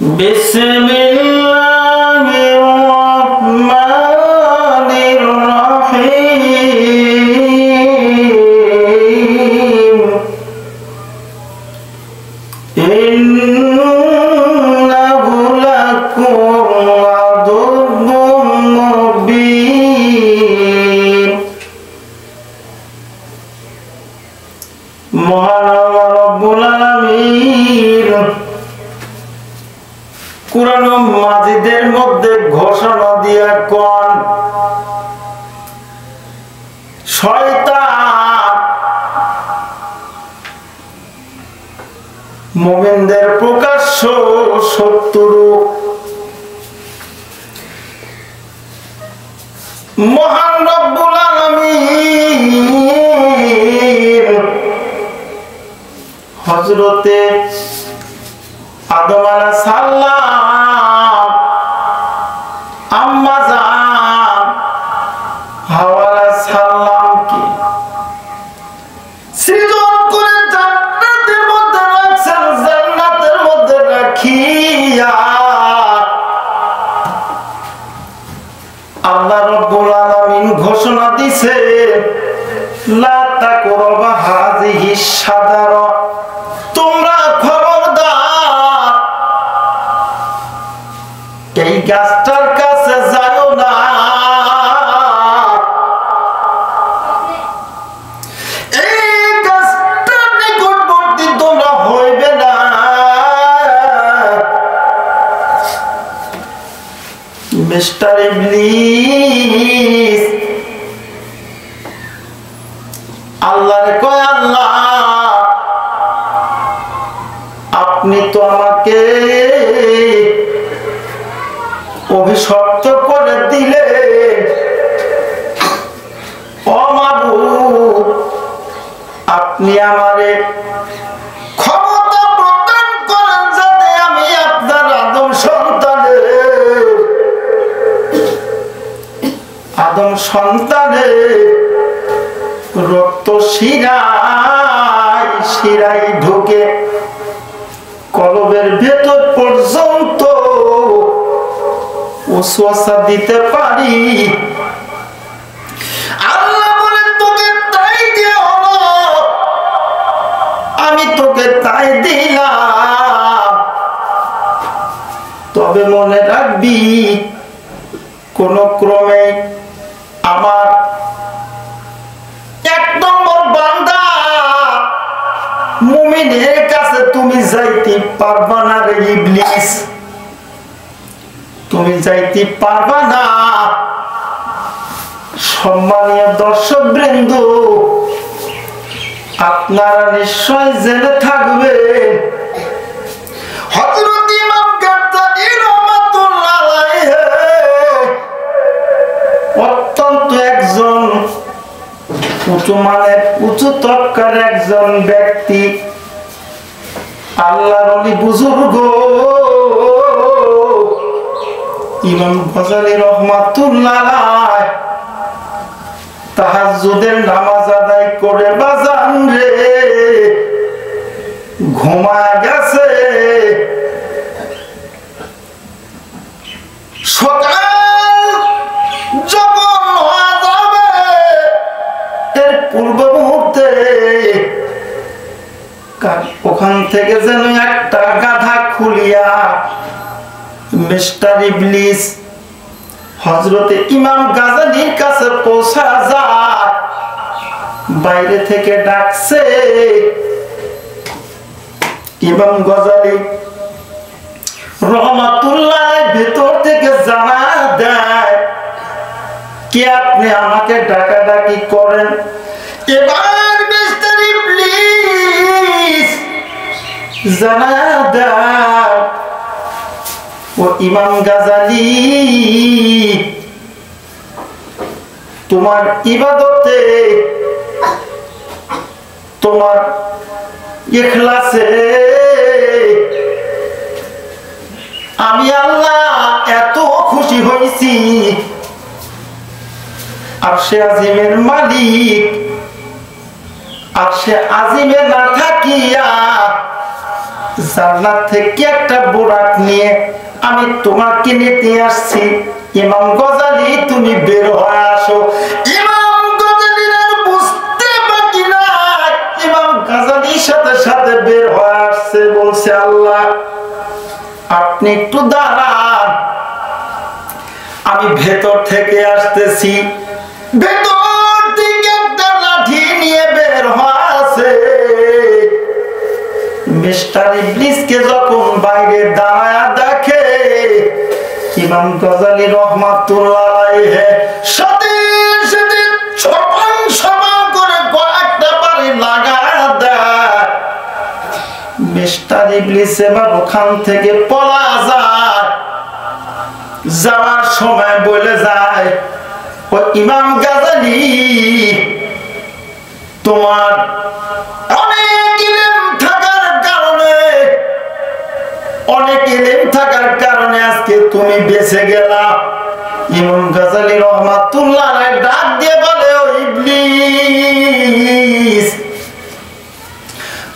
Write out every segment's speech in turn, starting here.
বিসমিল্লাহির রহমানির রহিম ইন্নাহু লাকুম আদুব্বুম মুবিন। মহান আল্লাহ রাব্বুল আলামিন কুরআন মাজিদের মধ্যে ঘোষণা দিয়া কোন শয়তান মুমিনদের প্রকাশ্য শত্রু। মহান রব্বুল আলামিন হযরতে আদম আলাইহিস সালাম, আম্মা জান হাওয়া আলাইহিস সালামকে সৃজন করে জান্নাতের মধ্যে রাখছেন। জান্নাতের মধ্যে রাখিয়া আল্লাহ রাব্বুল আলামিন ঘোষণা দিছে, লা তাকরাবা হাযিহিস শাজারা, তোমরা খবরদার এই গাছটার কাছে যাও না। এই গাছটার নিকটবর্তী তোমরা হইবে না। মিস্টার ইবলিস আল্লাহরে কয়, আল্লাহ আপনি তো আমাকে অভিশপ্ত করে দিলে, ও মাবুদ আপনি আমারে ক্ষমতা প্রদান করেন যাতে আমি আপনার আদম সন্তানের রক্ত শিরায় শিরায় ঢুকে কলবের ভেতর পর্যন্ত ওয়াসওয়াসা দিতে পারি। আল্লাহ বলে, তোকে তাই দেয়া হলো, আমি তোকে তাই দিলাম। তবে মনে রাখবি, কোন ক্রমে আমার এক নম্বর বান্দা মুমিনের কাছে তুমি যাইতে পারবা না রে ইবলিস, তুমি যাইতে পারবা না। সম্মানীয় দর্শক বৃন্দ, আপনারা নিশ্চয় জেনে থাকবে হযরত ইমাম গাজ্জালী রাহমাতুল্লাহ আলাইহি অত্যন্ত একজন উঁচু মানের উঁচু তবকার একজন ব্যক্তি, আল্লাহর ওলি বুজুর্গ ইমাম গাজ্জালী রাহমাতুল্লাহ আলাইহি তাহাজ্জুদের নামাজ আদায় করে বাজান রে ঘুমায় গেছে। সকাল যখন হয়ে যাবে এর পূর্ব মুহূর্তে ওখান থেকে যেন একটা গাধা খুলিয়া মিস্টার ইবলিস হযরতে ইমাম গাজ্জালীর কাছে পৌঁছা যায়। বাইরে থেকে ডাকছে, ইমাম গাজ্জালী রাহমাতুল্লাহ ভেতর থেকে জানা দেয়, কি আপনি আমাকে ডাকাডাকি করেন? এবার মিস্টার ইবলিস জানা দেয়, ও ইমাম গাজ্জালী তোমার ইবাদতে, তোমার ইখলাসে আমি আল্লাহ এত খুশি হয়েছি। আরশে আজিমের মালিক আরশে আজিমে না থাকিয়া জান্নাত থেকে একটা বুরাক নিয়ে আমি তোমাকে নিতে আসছি। ইমাম গজালি তুমি বের হয়ে আসো। ইমাম গজালির আর বুঝতে বাকি নাই, ইমাম গজালির সাথে সাথে বের হয়ে আসছে। বলছে আল্লাহ আপনি একটু দাঁড়ান, আমি ভেতর থেকে আসতেছি। ভেতর থেকে একটা লাঠি নিয়ে বের হয়ে আসে। মিস্টার ইবলিসকে যখন বাইরে দাঁড়ায়া দেখে, ইমাম গজালি রহমাতুল্লাহ আলাইহি সাথে সাথে ছপাং ছপাং করে কয়েকটা বাড়ি লাগায়া দেয়। মিস্টার ইবলিস এবার ওখান থেকে পলা যায়। যাওয়ার সময় বলে যায়, ও ইমাম গজালি তোমার অনেক ইলম থাকার কারণে আজকে তুমি বেঁচে গেলা। ইমাম গজালি রহমাতুল্লাহ আলাইহি ডাক দিয়ে বলে, ও ইবলিস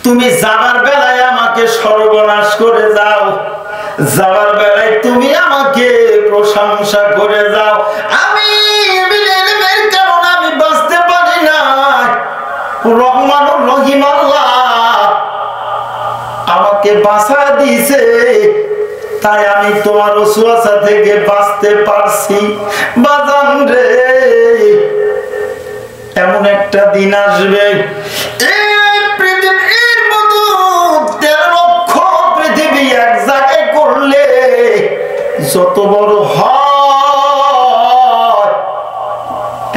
তুমি যাবার বেলায় আমাকে সর্বনাশ করে যাও, যাবার বেলায় তুমি আমাকে প্রশংসা করে যাও। আমি ইলমের কারণে আমি বাঁচতে পারি না। রহমানুর রহিম আল্লাহ আমাকে বাঁচা দিয়েছে, তাই আমি তোমার ওয়াসওয়াসা থেকে বাঁচতে পারছি। বাজান রে, এমন একটা দিন আসবে এই পৃথিবীর মতো 13 লক্ষ পৃথিবী এক জায়গায় করলে যত বড় হয়,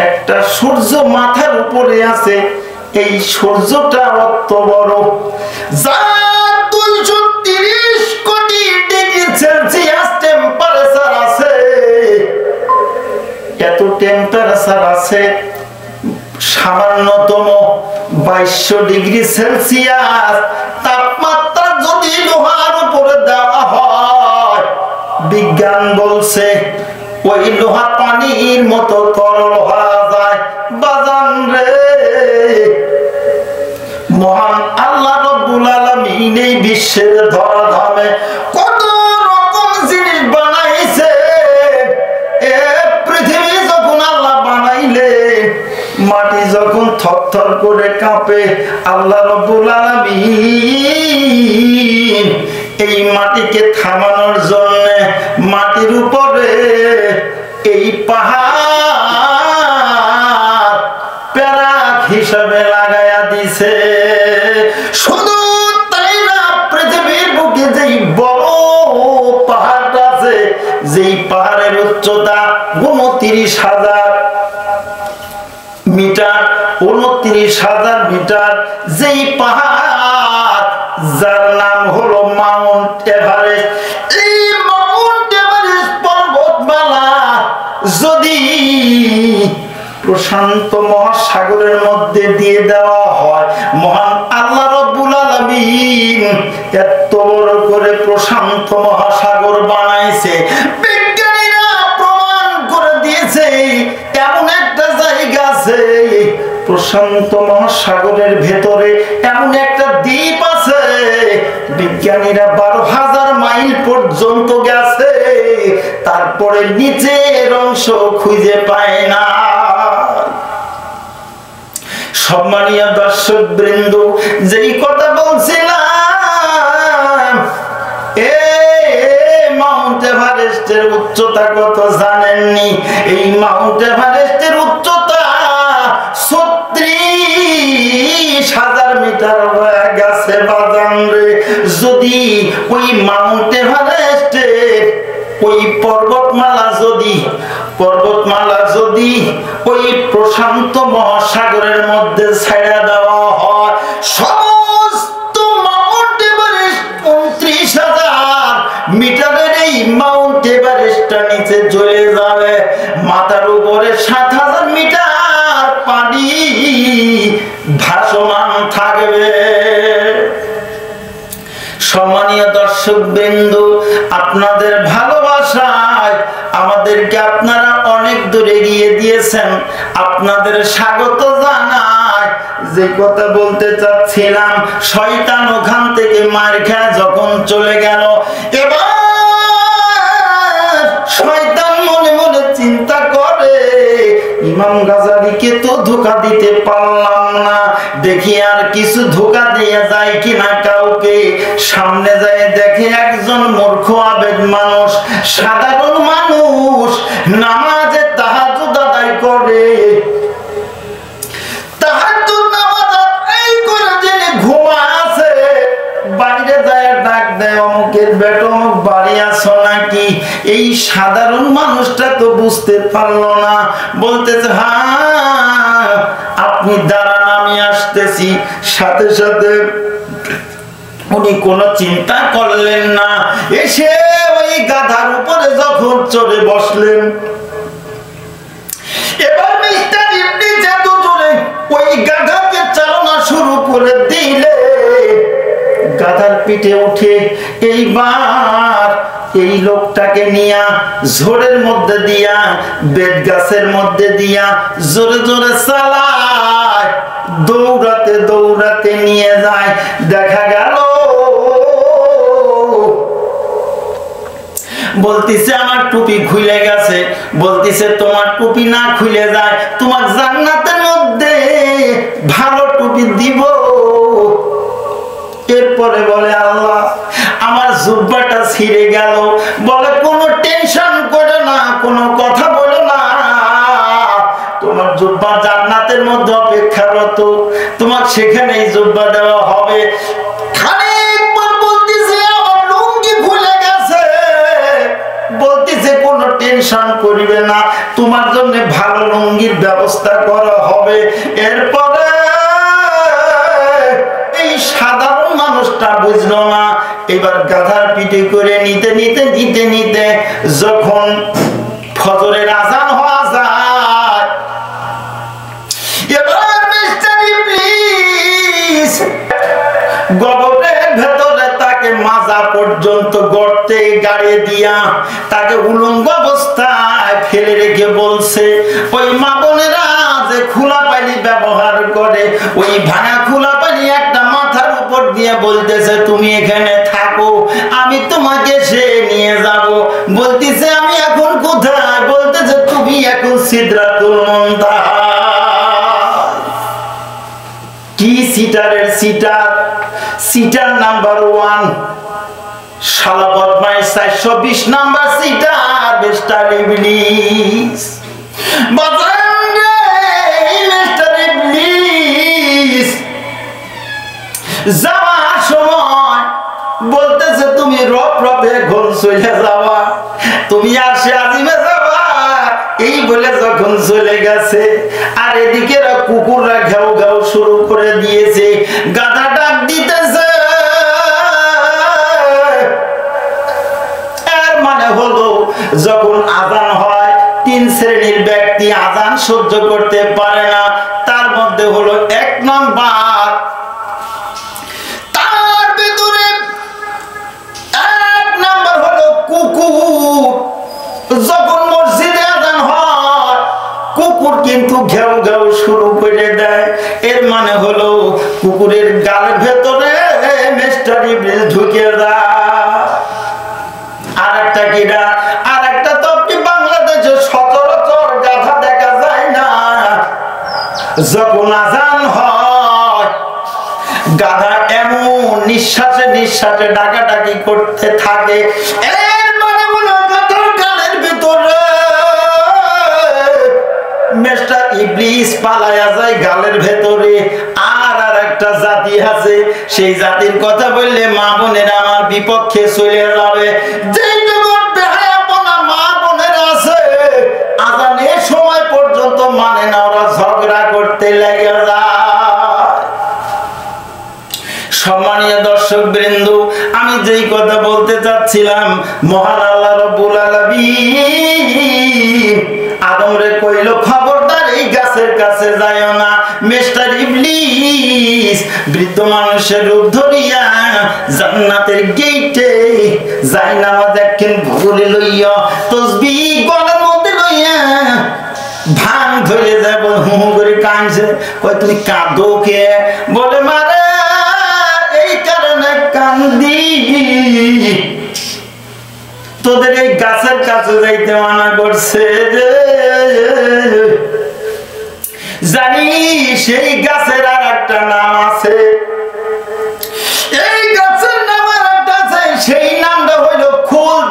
একটা সূর্য মাথার উপরে আছে, এই সূর্যটা অত বড়, যা 230 কোটি ডিগ্রি সেলসিয়াস টেম্পারেচার আছে। এত টেম্পারেচার আছে, সামান্যতম 2200 ডিগ্রি সেলসিয়াস তাপমাত্রা যদি লোহার উপরে দেওয়া হয়, বিজ্ঞান বলছে ওই লোহা পানির মতো তরল হয়ে যায়। বাজান রে, মহান আল্লাহ রাব্বুল আলামিন এই বিশ্বের ধরাধামে কত রকম জিনিস বানাইছে। এ পৃথিবী যখন আল্লাহ বানাইলেন, মাটি যখন থরথর করে কাঁপে, আল্লাহ রাব্বুল আলামিন এই মাটিকে থামানোর জন্য মাটির উপরে এই পাহাড় প্যারাক হিসাবে লাগায়া দিছে। শুধু তাই না, পৃথিবীর বুকে যেই বড় পাহাড়টা আছে, যেই পাহাড়ের উচ্চতা 29,000 মিটার, 29,000 মিটার, যেই পাহাড় যার নাম হলো মাউন্ট এভারেস্ট। এই মাউন্ট এভারেস্ট পর্বতমালা যদি প্রশান্ত মহাসাগরের মধ্যে দিয়ে দেওয়া হয়, মহান আল্লাহ রাব্বুল আলামিন এত বড় করে প্রশান্ত মহাসাগর বানাইছে। বিজ্ঞানীরা প্রমাণ করে দিয়েছে এমন একটা জায়গা আছে, প্রশান্ত মহাসাগরের ভেতরে এমন একটা দ্বীপ আছে, বিজ্ঞানীরা 12,000 মাইল পর্যন্ত গেছে, তারপরে নিচের অংশ খুঁজে পায় না। সম্মানীয় দর্শক বৃন্দ, যেই কথা বলছিলাম, মাউন্ট এভারেস্টের উচ্চতা কত জানেননি? এই মাউন্ট এভারেস্টের উচ্চতা 36,000 মিটার হয়ে গেছে। বাজান রে, যদি ওই মাউন্ট এভারেস্টের ওই পর্বতমালা যদি ওই প্রশান্ত মহাসাগরের মধ্যে ছেড়ে দেওয়া হয়, সমস্ত মাউন্ট এভারেস্ট 29,000 মিটারের এই মাউন্ট এভারেস্টটা নিচে চলে যাবে। মাথার উপরে 7,000 মিটার পানি ভাসমান থাকবে। সম্মানীয় দর্শক বিন্দু, আপনাদের ভালোবাসায় আমাদেরকে আপনারা অনেক দূরে এগিয়ে দিয়েছেন, আপনাদের স্বাগত জানাই। যে কথা বলতে চাচ্ছিলাম, শয়তান ওখান থেকে মার খেয়ে যখন চলে গেল, এবার শয়তান মনে মনে চিন্তা করে, ইমাম গাজালিকে তো ধোঁকা দিতে পারলাম না, দেখি আর কিছু ধোঁকা দিয়ে যায় কিনা কাউকে। সামনে যায় দেখে একজন মূর্খ আবেদ মানুষ, সাধারণ মানুষ, নামাজে তাহাজ্জুদ আদায় করে, তাহাজ্জুদ নামাজ আদায় করে জেনে ঘুমা আছে, বাইরে যায় ডাক দেয়, অমুকের বেটা অমুক বাড়ি আসো নাকি? এই সাধারণ মানুষটা তো বুঝতে পারলো না, বলতেছে হ্যাঁ আপনি দাঁড়ান আমি আসতেছি। সাথে সাথে উনি কোনো চিন্তা করলেন না, এসে ওই গাধার উপরে যখন চড়ে বসলেন, এবার মিস্টার ইবলিস এত জোরে ওই গাধাকে চালনা শুরু করে দিলে, গাধার পিঠে উঠে এইবার এই লোকটাকে নিয়া ঝোড়ের মধ্যে দিয়া, বেত গাছের মধ্যে দিয়া জোরে জোরে চালায়, দৌড়াতে দৌড়াতে নিয়ে যায়। দেখা গেল বলতিছে আমার টুপি খুলে গেছে, বলতিছে তোমার টুপি না খুলে যায়, তোমার জান্নাতের মধ্যে ভালো টুপি দিব। এরপরে বলে আল্লাহ আমার জুব্বাটা ছিঁড়ে গেল, বলে কোনো টেনশন করো না, কোনো কথা বলো না, তোমার জুব্বা জান্নাতের মধ্যে অপেক্ষারত, তোমার সেখানেই জুব্বা দেওয়া হবে। খানিকবার বলতেছে আমার লুঙ্গি খুলে গেছে, বলতেছে কোনো টেনশন করিবে না, তোমার জন্য ভালো লুঙ্গির ব্যবস্থা করা হবে। এরপরে এই সাধারণ মানুষটা বুঝলো না, এবার গাধার পিঠে করে নিতে নিতে নিতে নিতে যখন ফজরের আযান হওয়া যায়, এবার মিস্টার ইবলিস গর্তের ভেতরে তাকে মাজা পর্যন্ত গর্তে গাড়িয়ে দিয়া তাকে উলঙ্গ অবস্থায় ফেলে রেখে বলছে, ওই মা বোনেরা যে খোলা পানি ব্যবহার করে, ওই ভাঙা খোলা পানি একটা মাথার উপর দিয়ে বলতেছে তুমি এখানে থাকো, আমি তোমাকে সে নিয়ে যাব। বলতেছে আমি এখন কোথায়? বলতেছে তুমি এখন সিদরাতুল মুনতাহা। কি সিটারের সিটার, সিটার নাম্বার 1, শালা বদমাইশ 420 নাম্বার সিটার মিস্টার ইবলিস। মিস্টার ইবলিস যাওয়ার সময় বলতেছে তুমি রপরপে ঘোল চলে যাওয়া, তুমি আর সে আজিমে যাওয়া, এই বলে যখন চলে গেছে, আর এদিকে কুকুররা ঘেউ ঘেউ শুরু করে দিয়েছে, গাধা ডাক দিতেছে, এর মানে হলো যখন আযান হয় 3 শ্রেণীর ব্যক্তি আযান সহ্য করতে পারে না, তার মধ্যে হলো 1 নম্বর, তার ভিতরে 1 নম্বর হলো কুকুর। যখন মসজিদে আযান হয় কুকুর কিন্তু ঘেউ ঘেউ শুরু করে দেয়, এর মানে হলো কুকুরের গালের ভেতরে মিস্টার ইবলিস ঢুকে যায়। আরেকটা কিডা, আরেকটা তো কি বাংলাদেশে সচরাচর গাধা দেখা যায় না, যখন আযান হয় গাধা এমন নিঃশ্বাসে নিঃশ্বাসে ডাকাডাকি করতে থাকে, এর মানে হলো গাধার গালের ভিতরে মিস্টার ইবলিস পালায়া যায় গালের ভেতরে। আর একটা জাতি আছে, সেই জাতির কথা বললে মা বোনেরা আমার বিপক্ষে চলে যাবে। মা বোনেরা আছে আযানের সময় পর্যন্ত মানে না, ওরা ঝগড়া করতে লেগে যায়। সম্মানীয় দর্শক বৃন্দ, আমি যেই কথা বলতে চাচ্ছিলাম, মহান আল্লাহ রাব্বুল আলামিন আদম রে কইল খবরদার এই গাছের কাছে যাইও না। মিস্টার ইবলিস বৃদ্ধ মানুষের রূপ ধরিয়া জান্নাতের গেটে যাই নামাজ একখান ভুলে লইয়া তাসবিহ গলার মধ্যে লইয়া ভাঙ ধরে যাব হু করে কান কাঁদছে। কয় তুমি কাঁদো কে? বলে মারে এই কারণে কান্দি, তোদের এই গাছের কাছে যাইতে মানা করছে যে জানি সেই গাছের আর একটা নাম আছে, এই গাছের নাম আর একটা আছে, সেই নামটা হইল খুদ।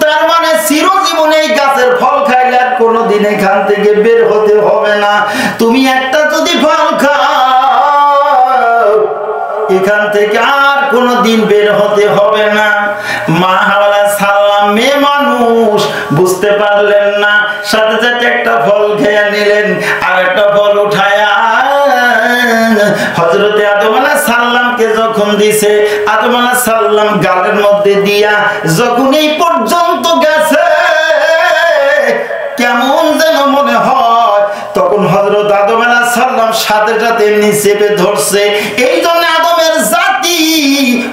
তার মানে চিরজীবন এই গাছের ফল খাইলে আর কোনোদিন এখান থেকে বের হতে হবে না। তুমি একটা যদি ফল খাও এখান থেকে আর কোনোদিন বের হতে হবে না। মা হাওয়া সাল্লাম মেয়ে মানুষ বুঝতে পারলেন না, সাথে সাথে একটা ফল খেয়ে নিলেন, আর একটা ফল উঠায়া হযরতে আদম আলাইহিস সালামকে যখন দিছে, আদম আলাইহিস সালাম গালের মধ্যে দিয়া যখন এই পর্যন্ত গেছে কেমন যেন মনে হয়, তখন হযরত আদম আলাইহিস সালাম সাথে সাথে নিচে ধরছে। এই জন্য আদমের জাতি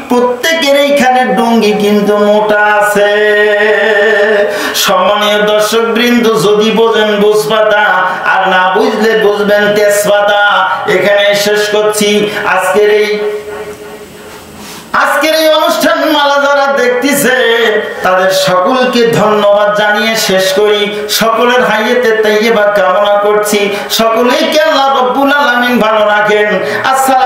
প্রত্যেকের এইখানে ডঙ্গি কিন্তু মোটা আছে। সম্মানীয় দর্শক বৃন্দ, যদি বোঝেন বুঝপাতা, আর না বুঝলে বুঝবেন তেজপাতা। এখানে শেষ করছি আজকের এই অনুষ্ঠান মালা যারা দেখতেছে তাদের সকলকে ধন্যবাদ জানিয়ে শেষ করি। সকলের হাইয়েতে তাইয়্যিবা কামনা করছি, সকলেইকে আল্লাহ রাব্বুল আলামিন ভালো রাখেন। আসসালামু